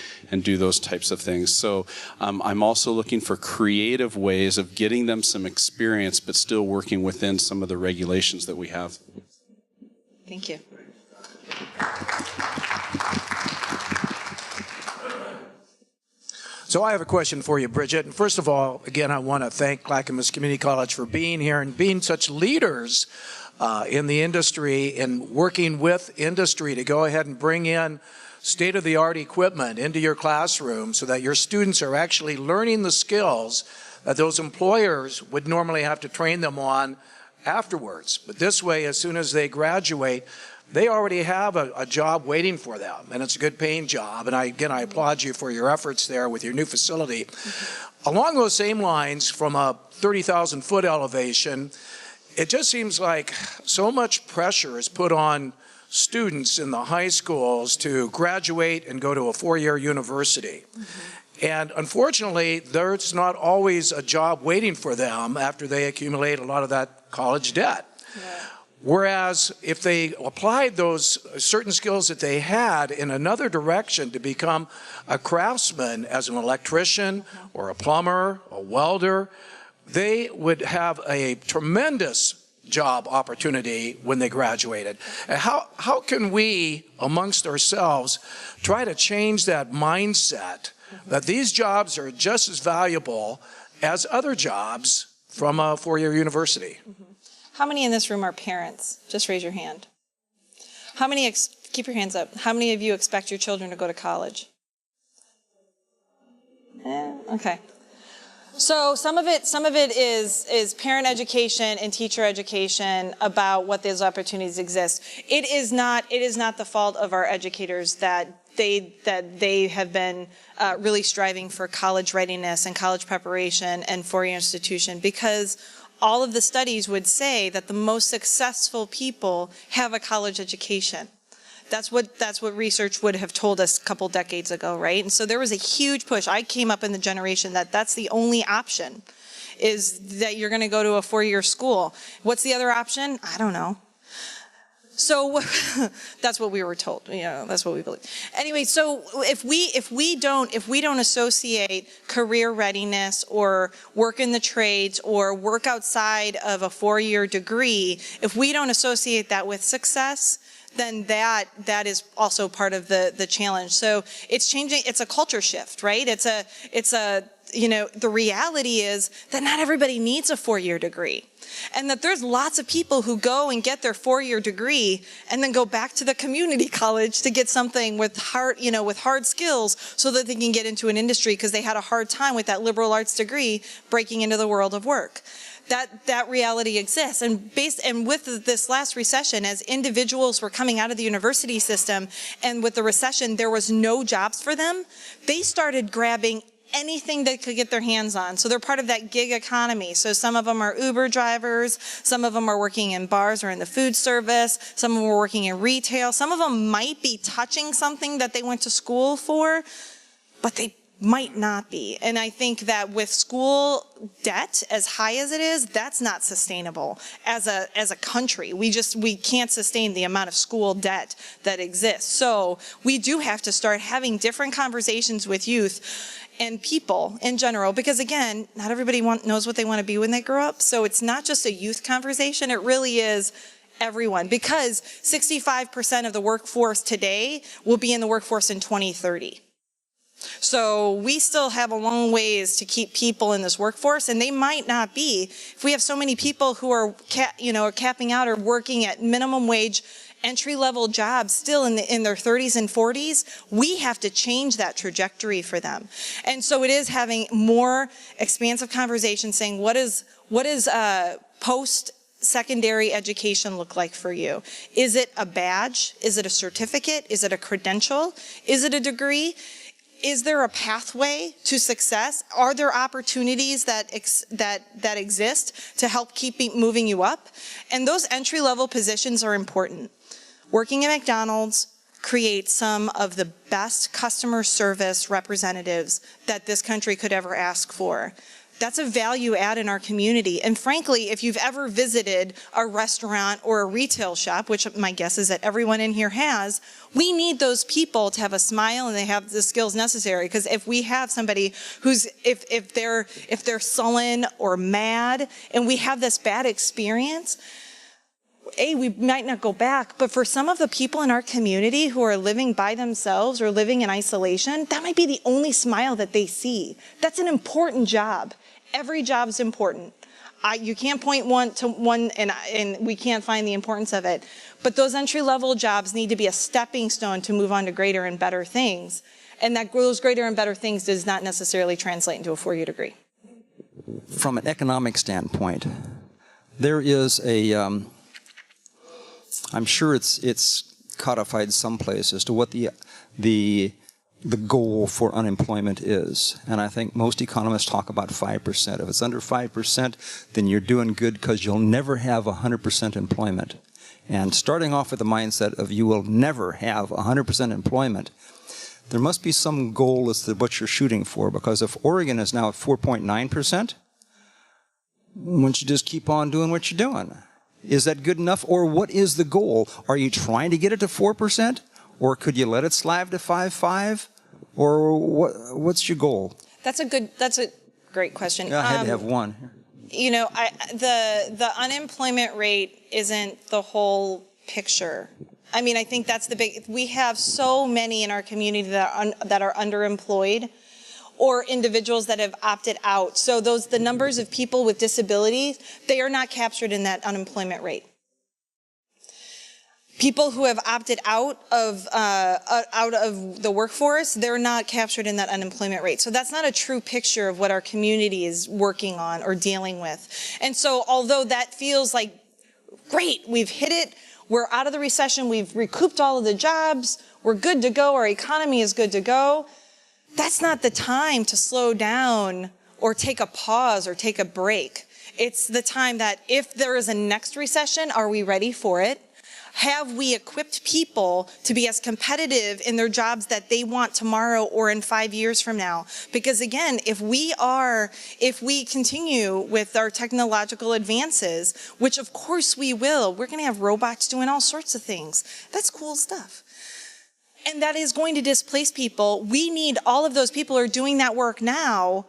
do those types of things. So I'm also looking for creative ways of getting them some experience but still working within some of the regulations that we have. Thank you. So I have a question for you, Bridget. And first of all, again, I want to thank Clackamas Community College for being here and being such leaders in the industry and working with industry to go ahead and bring in state-of-the-art equipment into your classroom so that your students are actually learning the skills that those employers would normally have to train them on afterwards. But this way, as soon as they graduate, they already have a job waiting for them, and it's a good paying job. And again, I applaud you for your efforts there with your new facility. Along those same lines, from a 30,000-foot elevation, it just seems like so much pressure is put on students in the high schools to graduate and go to a four-year university. And unfortunately, there's not always a job waiting for them after they accumulate a lot of that college debt. Yeah. Whereas if they applied those certain skills that they had in another direction to become a craftsman as an electrician or a plumber, a welder, they would have a tremendous job opportunity when they graduated. And how can we, amongst ourselves, try to change that mindset that these jobs are just as valuable as other jobs from a four-year university? How many in this room are parents? Just raise your hand. How many, keep your hands up. How many of you expect your children to go to college? Okay. So some of it is parent education and teacher education about what those opportunities exist. It is not the fault of our educators that they have been really striving for college readiness and college preparation and four-year institution, because all of the studies would say that the most successful people have a college education. That's what research would have told us a couple decades ago, right? And so there was a huge push. I came up in the generation that's the only option, is that you're going to go to a four-year school. What's the other option? I don't know. So that's what we were told. You know, that's what we believe. Anyway, so if we don't associate career readiness or work in the trades or work outside of a four-year degree, if we don't associate that with success, then that is also part of the challenge. So it's changing. It's a culture shift, right? It's a you know, the reality is that not everybody needs a four-year degree. And that there's lots of people who go and get their four-year degree and then go back to the community college to get something with hard skills so that they can get into an industry because they had a hard time with that liberal arts degree breaking into the world of work. That reality exists. And with this last recession, as individuals were coming out of the university system, and with the recession, there was no jobs for them, they started grabbing anything they could get their hands on. So they're part of that gig economy. So some of them are Uber drivers, some of them are working in bars or in the food service, some of them are working in retail, some of them might be touching something that they went to school for, but they might not be. And I think that with school debt as high as it is, that's not sustainable as a country. We can't sustain the amount of school debt that exists. So we do have to start having different conversations with youth and people in general, because again, not everybody knows what they want to be when they grow up. So it's not just a youth conversation, it really is everyone, because 65% of the workforce today will be in the workforce in 2030. So we still have a long ways to keep people in this workforce, and they might not be. If we have so many people who are capping out or working at minimum wage entry-level jobs still in their 30s and 40s, we have to change that trajectory for them. And so it is having more expansive conversations saying, what is post-secondary education look like for you? Is it a badge? Is it a certificate? Is it a credential? Is it a degree? Is there a pathway to success? Are there opportunities that exist to help keep moving you up? And those entry-level positions are important. Working at McDonald's creates some of the best customer service representatives that this country could ever ask for. That's a value add in our community. And frankly, if you've ever visited a restaurant or a retail shop, which my guess is that everyone in here has, we need those people to have a smile and they have the skills necessary. Because if we have somebody who's, if they're sullen or mad and we have this bad experience, we might not go back, but for some of the people in our community who are living by themselves or living in isolation, that might be the only smile that they see. That's an important job. Every job's important. You can't point one to one and we can't find the importance of it. But those entry-level jobs need to be a stepping stone to move on to greater and better things. And that those greater and better things does not necessarily translate into a four-year degree. From an economic standpoint, there is a, I'm sure it's codified someplace as to what the goal for unemployment is. And I think most economists talk about 5%. If it's under 5%, then you're doing good because you'll never have 100% employment. And starting off with the mindset of you will never have 100% employment, there must be some goal as to what you're shooting for, because if Oregon is now at 4.9%, why don't you just keep on doing what you're doing? Is that good enough, or what is the goal? Are you trying to get it to 4%, or could you let it slide to 5.5, or what's your goal? That's a great question. Yeah, I had to have one. You know, the unemployment rate isn't the whole picture. I mean, I think that's the big. We have so many in our community that are underemployed, or individuals that have opted out. So the numbers of people with disabilities, they are not captured in that unemployment rate. People who have opted out of the workforce, they're not captured in that unemployment rate. So that's not a true picture of what our community is working on or dealing with. And so although that feels like, great, we've hit it, we're out of the recession, we've recouped all of the jobs, we're good to go, our economy is good to go, that's not the time to slow down or take a pause or take a break. It's the time that if there is a next recession, are we ready for it? Have we equipped people to be as competitive in their jobs that they want tomorrow or in 5 years from now? Because again, if we continue with our technological advances, which of course we will, we're going to have robots doing all sorts of things. That's cool stuff. And that is going to displace people. We need all of those people who are doing that work now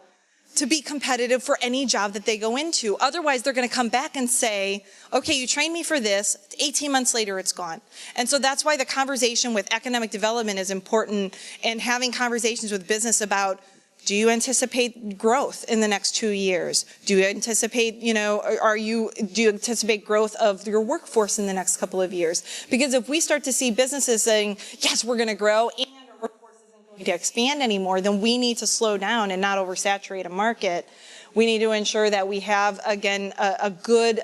to be competitive for any job that they go into. Otherwise, they're going to come back and say, okay, you trained me for this, 18 months later, it's gone. And so that's why the conversation with economic development is important, and having conversations with business about, do you anticipate growth in the next 2 years? Do you anticipate, do you anticipate growth of your workforce in the next couple of years? Because if we start to see businesses saying, yes, we're going to grow, and our workforce isn't going to expand anymore, then we need to slow down and not oversaturate a market. We need to ensure that we have, again, a good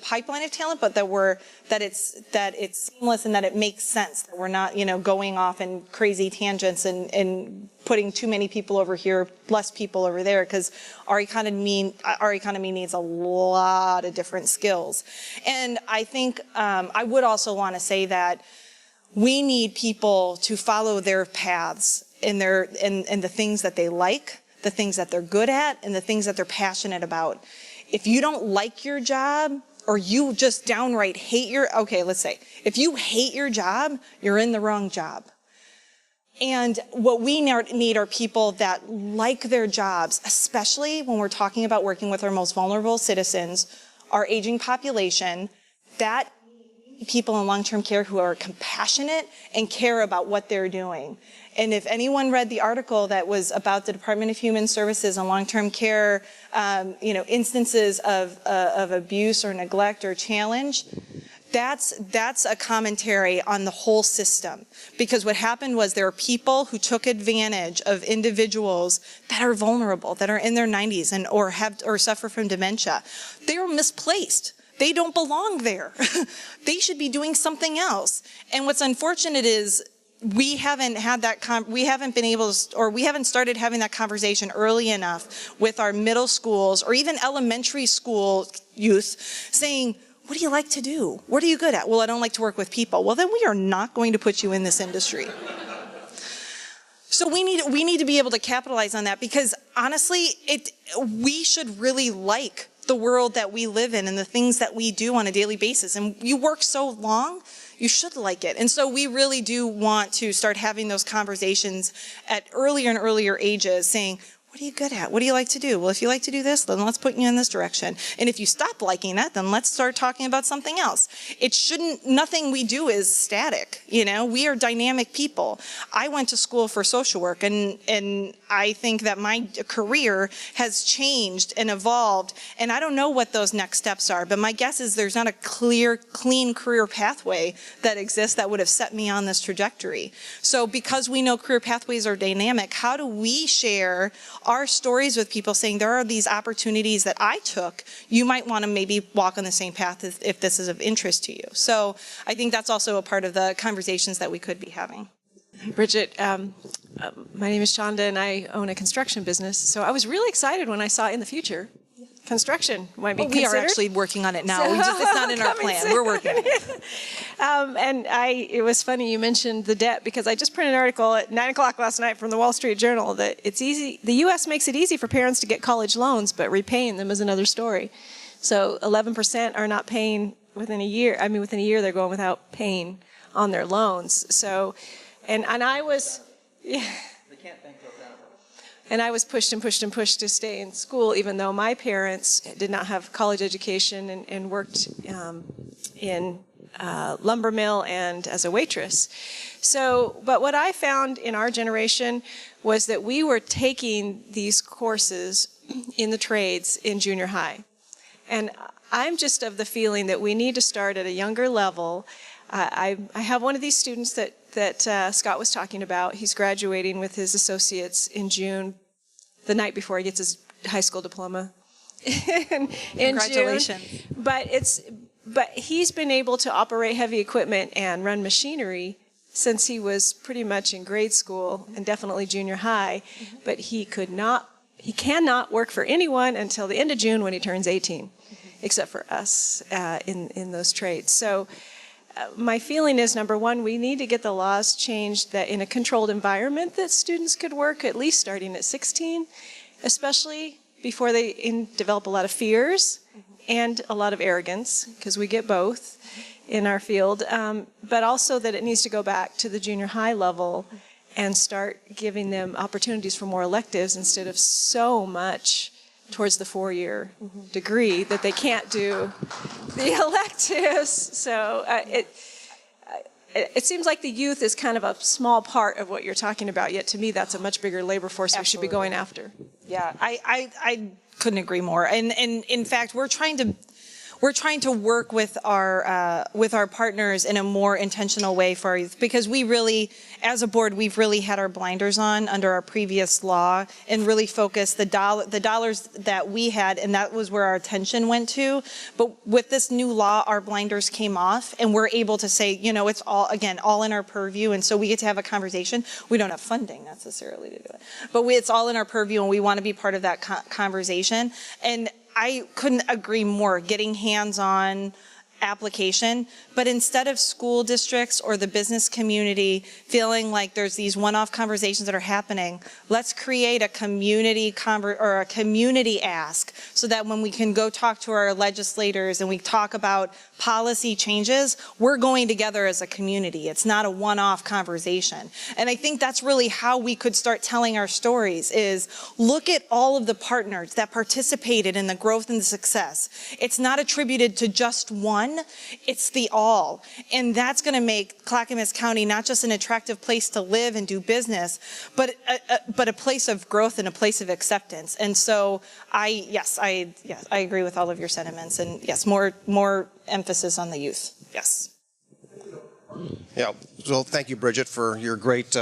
pipeline of talent, but that it's seamless and that it makes sense. That we're not, going off in crazy tangents and putting too many people over here, less people over there, because our economy needs a lot of different skills. And I think I would also want to say that we need people to follow their paths in the things that they like, the things that they're good at, and the things that they're passionate about. If you don't like your job, or you just downright hate if you hate your job, you're in the wrong job. And what we need are people that like their jobs, especially when we're talking about working with our most vulnerable citizens, our aging population, that people in long-term care who are compassionate and care about what they're doing. And if anyone read the article that was about the Department of Human Services and long-term care, instances of abuse or neglect or challenge, that's a commentary on the whole system. Because what happened was there are people who took advantage of individuals that are vulnerable, that are in their 90s or suffer from dementia. They are misplaced. They don't belong there. They should be doing something else. And what's unfortunate is we haven't started having that conversation early enough with our middle schools or even elementary school youth saying, what do you like to do? What are you good at? Well, I don't like to work with people. Well, then we are not going to put you in this industry. So we need to be able to capitalize on that, because honestly, we should really like the world that we live in and the things that we do on a daily basis. And you work so long, you should like it. And so we really do want to start having those conversations at earlier and earlier ages, saying, what are you good at? What do you like to do? Well, if you like to do this, then let's put you in this direction. And if you stop liking that, then let's start talking about something else. Nothing we do is static. We are dynamic people. I went to school for social work, and I think that my career has changed and evolved, and I don't know what those next steps are, but my guess is there's not a clean career pathway that exists that would have set me on this trajectory. So because we know career pathways are dynamic, how do we share our stories with people saying there are these opportunities that I took. You might want to maybe walk on the same path if this is of interest to you. So I think that's also a part of the conversations that we could be having. Bridget, my name is Shonda and I own a construction business. So I was really excited when I saw in the future construction might be considered. We are actually working on it now. It's not in our plan. We're working on it. And it was funny you mentioned the debt because I just printed an article at 9 o'clock last night from the Wall Street Journal that it's easy. The U.S. makes it easy for parents to get college loans, but repaying them is another story. So 11% are not paying within a year. I mean, within a year they're going without paying on their loans. So, and I was. Yeah. And I was pushed and pushed and pushed to stay in school, even though my parents did not have college education and worked in lumber mill and as a waitress. So, but what I found in our generation was that we were taking these courses in the trades in junior high. And I'm just of the feeling that we need to start at a younger level. I have one of these students that Scott was talking about. He's graduating with his associates in June, the night before he gets his high school diploma. in Congratulations. June. But he's been able to operate heavy equipment and run machinery since he was pretty much in grade school and definitely junior high. Mm-hmm. But he cannot work for anyone until the end of June when he turns 18, except for us in those trades. So my feeling is, number one, we need to get the laws changed that in a controlled environment that students could work at least starting at 16, especially before they develop a lot of fears and a lot of arrogance, because we get both in our field, but also that it needs to go back to the junior high level and start giving them opportunities for more electives instead of so much towards the 4-year degree that they can't do the electives. So it seems like the youth is kind of a small part of what you're talking about, yet to me that's a much bigger labor force we should be going after. Yeah, I couldn't agree more. And in fact, we're trying to work with our partners in a more intentional way for our youth, because we really, as a board, we've really had our blinders on under our previous law and really focused the dollars that we had, and that was where our attention went to. But with this new law, our blinders came off, and we're able to say, you know, it's all in our purview, and so we get to have a conversation. We don't have funding necessarily to do it, but it's all in our purview, and we want to be part of that conversation. And I couldn't agree more, getting hands-on application, but instead of school districts or the business community feeling like there's these one-off conversations that are happening, let's create a community or a community ask so that when we can go talk to our legislators and we talk about policy changes, we're going together as a community. It's not a one-off conversation. And I think that's really how we could start telling our stories, is look at all of the partners that participated in the growth and the success. It's not attributed to just one, it's the all. And that's going to make Clackamas County not just an attractive place to live and do business, but a place of growth and a place of acceptance. And so I agree with all of your sentiments, and yes, more emphasis on the youth. Yes. Yeah, well, thank you, Bridget, for your great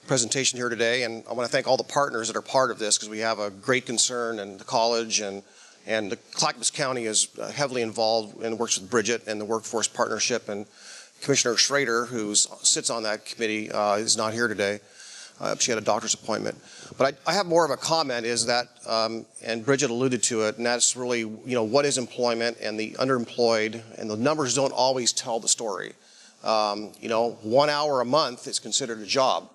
presentation here today, and I want to thank all the partners that are part of this, because we have a great concern, and the college and the Clackamas County is heavily involved and works with Bridget and the Workforce Partnership, and Commissioner Schrader, who sits on that committee, is not here today. She had a doctor's appointment. But I have more of a comment, is that, and Bridget alluded to it, and that's really, you know, what is employment and the underemployed, and the numbers don't always tell the story. You know, 1 hour a month is considered a job.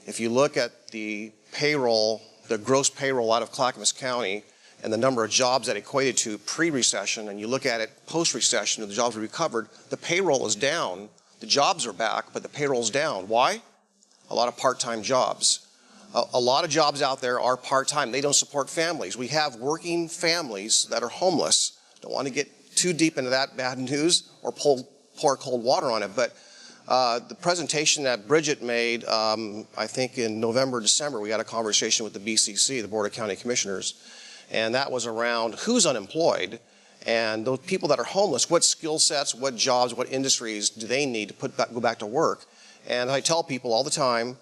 If you look at the payroll, the gross payroll out of Clackamas County, and the number of jobs that equated to pre-recession, and you look at it post-recession and the jobs recovered, the payroll is down. The jobs are back, but the payroll's down. Why? A lot of part-time jobs. A lot of jobs out there are part-time. They don't support families. We have working families that are homeless. Don't want to get too deep into that bad news or pour cold water on it, but the presentation that Bridget made, I think in November, December, we had a conversation with the BCC, the Board of County Commissioners, and that was around who's unemployed, and those people that are homeless, what skill sets, what jobs, what industries do they need to go back to work? And I tell people all the time,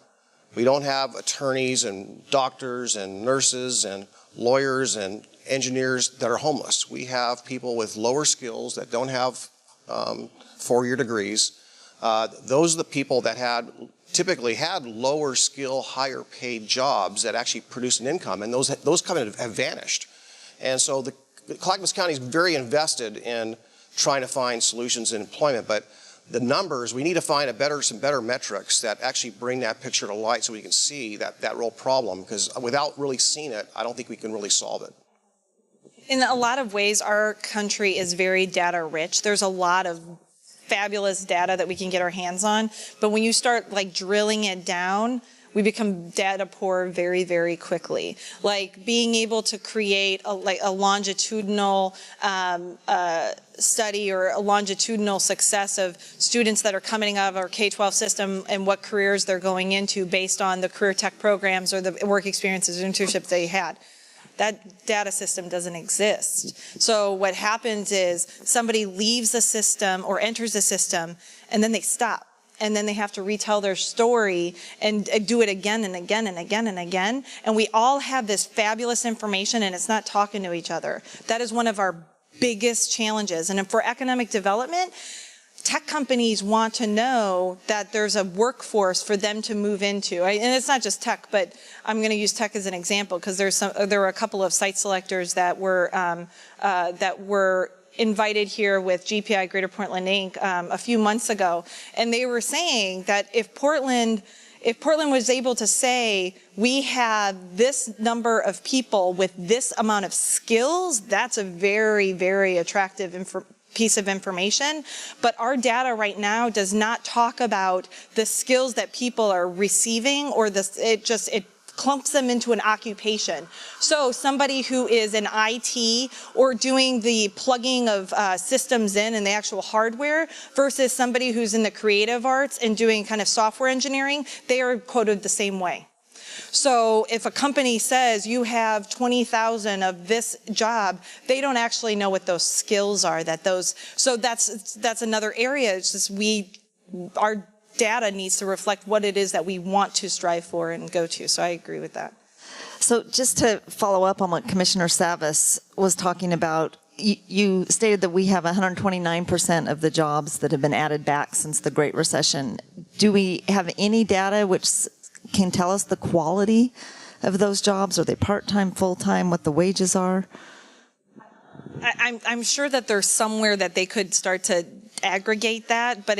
We don't have attorneys and doctors and nurses and lawyers and engineers that are homeless. We have people with lower skills that don't have 4-year degrees. Those are the people that typically had lower skill, higher paid jobs that actually produce an income, and those kind of have vanished. And so the Clackamas County is very invested in trying to find solutions in employment, but the numbers, we need to find some better metrics that actually bring that picture to light so we can see that real problem, because without really seeing it, I don't think we can really solve it. In a lot of ways, our country is very data rich. There's a lot of fabulous data that we can get our hands on, but when you start like drilling it down, we become data poor very, very quickly. Like being able to create a longitudinal study or a longitudinal success of students that are coming out of our K-12 system and what careers they're going into based on the career tech programs or the work experiences or internships they had. That data system doesn't exist. So what happens is somebody leaves the system or enters the system and then they stop. And then they have to retell their story and do it again and again and again and again. And we all have this fabulous information and it's not talking to each other. That is one of our biggest challenges. And for economic development, tech companies want to know that there's a workforce for them to move into. And it's not just tech, but I'm going to use tech as an example because there were a couple of site selectors that were invited here with GPI Greater Portland Inc. A few months ago, and they were saying that if Portland was able to say we have this number of people with this amount of skills, that's a very, very attractive piece of information. But our data right now does not talk about the skills that people are receiving, or it clumps them into an occupation. So somebody who is in IT or doing the plugging of systems in and the actual hardware versus somebody who's in the creative arts and doing kind of software engineering, they are quoted the same way. So if a company says you have 20,000 of this job, they don't actually know what those skills are. So that's another area. It's just our data needs to reflect what it is that we want to strive for and go to. So I agree with that. So just to follow up on what Commissioner Savas was talking about, you stated that we have 129% of the jobs that have been added back since the Great Recession. Do we have any data which can tell us the quality of those jobs? Are they part-time, full-time, what the wages are? I'm sure that there's somewhere that they could start to aggregate that, but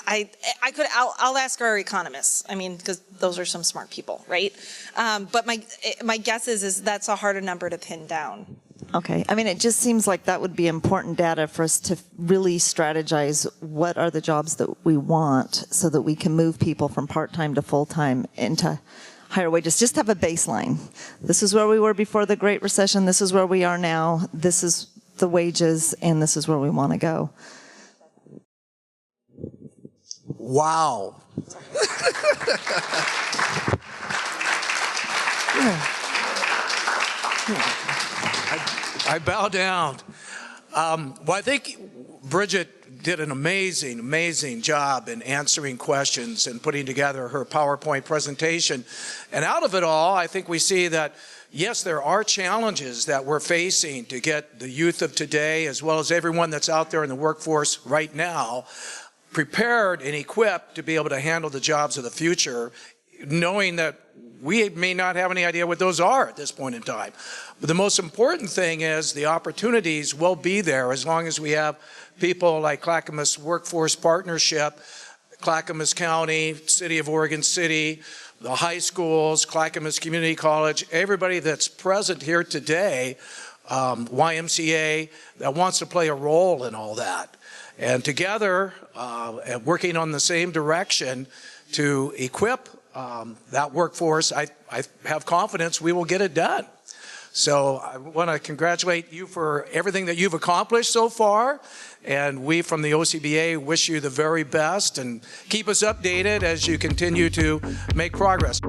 I'll ask our economists. I mean, because those are some smart people, right? But my guess is that's a harder number to pin down. Okay. I mean, it just seems like that would be important data for us to really strategize what are the jobs that we want so that we can move people from part-time to full-time into higher wages. Just have a baseline. This is where we were before the Great Recession. This is where we are now. This is the wages, and this is where we want to go. Wow. I bow down. Well, I think Bridget did an amazing, amazing job in answering questions and putting together her PowerPoint presentation. And out of it all, I think we see that, yes, there are challenges that we're facing to get the youth of today, as well as everyone that's out there in the workforce right now, prepared and equipped to be able to handle the jobs of the future, knowing that we may not have any idea what those are at this point in time. But the most important thing is the opportunities will be there as long as we have people like Clackamas Workforce Partnership, Clackamas County, City of Oregon City, the high schools, Clackamas Community College, everybody that's present here today, YMCA, that wants to play a role in all that. And together, and working on the same direction to equip that workforce, I have confidence we will get it done. So I want to congratulate you for everything that you've accomplished so far. And we from the OCBA wish you the very best and keep us updated as you continue to make progress.